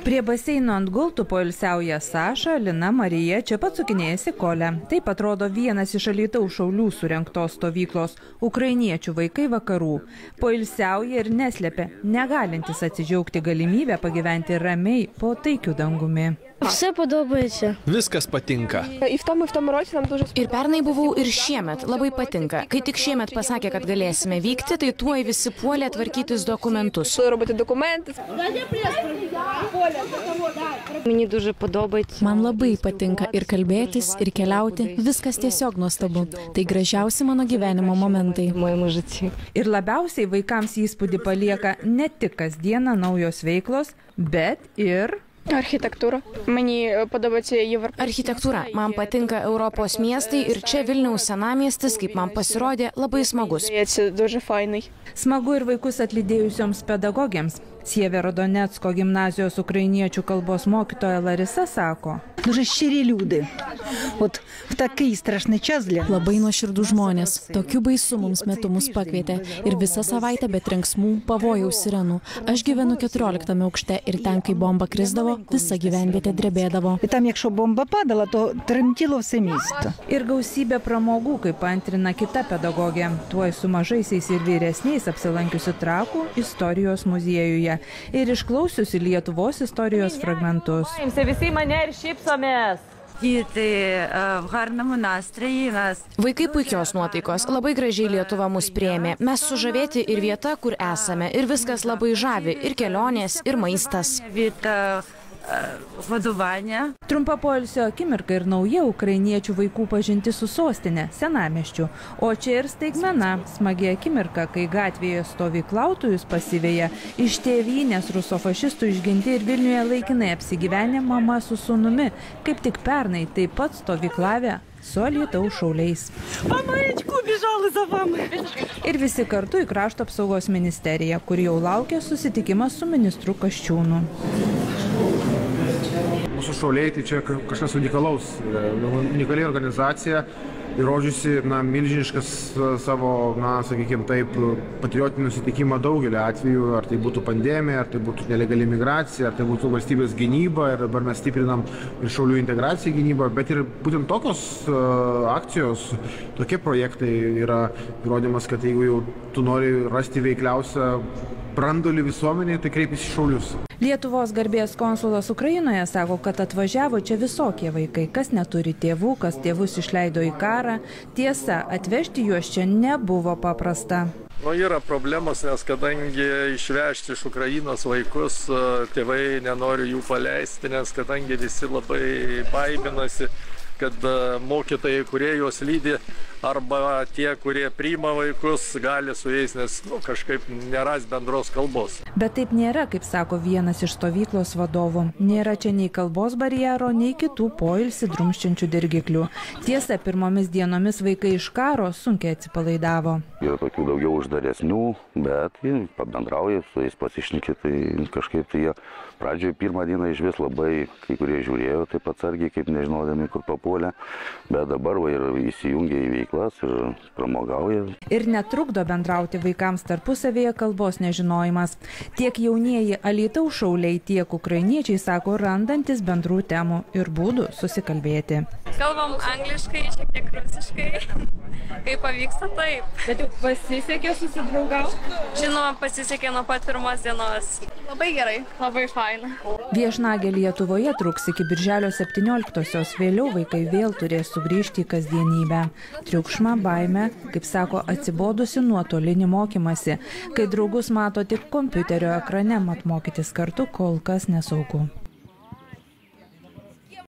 Prie baseino ant gultų poilsiauja Saša, Lina, Marija, čia pat sukinėjasi Kolė. Taip atrodo vienas iš Alytaus Šaulių surengtos stovyklos ukrainiečių vaikai vakarų. Poilsiauja ir neslepia, negalintis atsidžiaugti galimybę pagyventi ramiai po taikiu dangumi. Все подобається. Viskas patinka. Ir pernai buvau, ir šiemet. Labai patinka. Kai tik šiemet pasakė, kad galėsime vykti, tai tuoj visi puolė tvarkytis dokumentus. Man labai patinka ir kalbėtis, ir keliauti. Viskas tiesiog nuostabu. Tai gražiausi mano gyvenimo momentai. Ir labiausiai vaikams įspūdį palieka ne tik kasdieną naujos veiklos, bet ir... Architektūra. Architektūra. Man patinka Europos miestai ir čia Vilniaus senamiestis, kaip man pasirodė, labai smagus. Smagu ir vaikus atlydėjusioms pedagogėms. Sieverodonecko gimnazijos ukrainiečių kalbos mokytoja Larisa sako. Labai nuoširdų žmonės. Tokiu baisu mums metu mus pakvietė. Ir visą savaitę be trenksmų, pavojaus sirenų. Aš gyvenu 14 aukšte ir ten, kai bomba krisdavo, visa gyvenvietė drebėdavo. Ir gausybė pramogų, kaip antrina kita pedagogė. Tuoj su mažaisiais ir vyresniais apsilankiusi Trakų istorijos muziejuje. Ir išklausiusi Lietuvos istorijos fragmentus. Visi mane ir šypsomės. Vaikai puikios nuotaikos, labai gražiai Lietuva mus priėmė. Mes sužavėti ir vieta, kur esame. Ir viskas labai žavi. Ir kelionės, ir maistas. Trumpa poilsio akimirka ir nauja ukrainiečių vaikų pažinti su sostinė, senamiesčiu. O čia ir staigmena, smagi akimirka, kai gatvėje stovyklautojus pasiveja iš tėvynės rusofašistų išginti ir Vilniuje laikinai apsigyvenę mama su sūnumi, kaip tik pernai taip pat stovyklavę su Alytaus šauliais. Ir visi kartu į Krašto apsaugos ministeriją, kur jau laukia susitikimas su ministru Kasčiūnu. Mūsų šauliai tai čia kažkas unikalaus, unikali organizacija, įrodžiusi milžiniškas savo, sakykime taip, patriotinį nusiteikimą daugelį atvejų, ar tai būtų pandemija, ar tai būtų nelegali migracija, ar tai būtų valstybės gynyba, ir dabar mes stiprinam ir šaulių integraciją gynybą, bet ir būtent tokios akcijos, tokie projektai yra įrodymas, kad jeigu jau tu nori rasti veikliausią brandolį visuomenėje, tai kreipiasi šaulius. Lietuvos garbės konsulas Ukrainoje sako, kad atvažiavo čia visokie vaikai, kas neturi tėvų, kas tėvus išleido į karą. Tiesa, atvežti juos čia nebuvo paprasta. Yra problemos, nes kadangi išvežti iš Ukrainos vaikus, tėvai nenori jų paleisti, nes kadangi visi labai baiminasi, kad mokytojai, kurie juos lydi, arba tie, kurie priima vaikus, gali su jais, nes kažkaip neras bendros kalbos. Bet taip nėra, kaip sako vienas iš stovyklos vadovų. Nėra čia nei kalbos barjero, nei kitų poilsį drumsčiančių dirgiklių. Tiesa, pirmomis dienomis vaikai iš karo sunkiai atsipalaidavo. Yra tokių daugiau uždaresnių, bet pabendrauja, su jais pasišneki, tai kažkaip tai jie pradžioje pirmą dieną iš vis labai kai kurie žiūrėjo taip atsargiai, kaip nežinodami, kur papuolė, bet dabar ir įsijungia į veiklas ir pramogauja. Ir netrukdo bendrauti vaikams tarpusavėje kalbos nežinojimas. Tiek jaunieji Alytaus šauliai, tiek ukrainiečiai sako randantis bendrų temų ir būdų susikalbėti. Kalbam angliškai, šiek tiek rusiškai. Kaip pavyksta, taip. Bet jau pasisekė susidraugauti? Žinoma, pasisekė nuo pat pirmos dienos. Labai gerai, labai faina. Viešnagė Lietuvoje truks iki birželio 17-osios, vėliau vaikai vėl turės sugrįžti į kasdienybę. Triukšmą, baimę, kaip sako, atsibodusi nuotolinį mokymasi, kai draugus mato tik kompiuterio ekrane, mat mokytis kartu kol kas nesaugu.